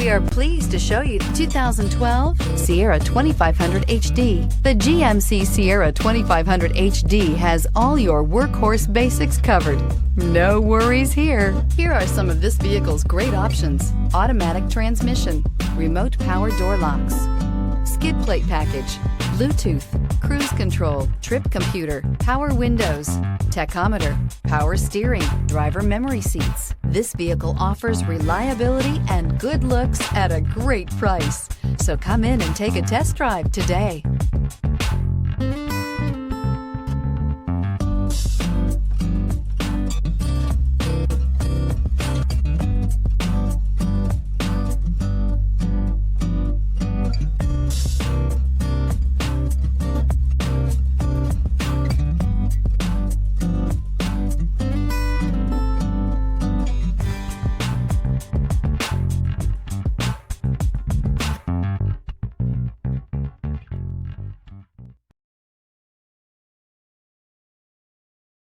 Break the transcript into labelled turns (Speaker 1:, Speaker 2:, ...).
Speaker 1: We are pleased to show you the 2012 Sierra 2500 HD. The GMC Sierra 2500 HD has all your workhorse basics covered. No worries here. Here are some of this vehicle's great options: automatic transmission, remote power door locks, skid plate package, Bluetooth, cruise control, trip computer, power windows, tachometer, power steering, driver memory seats. This vehicle offers reliability and good looks at a great price. So come in and take a test drive today.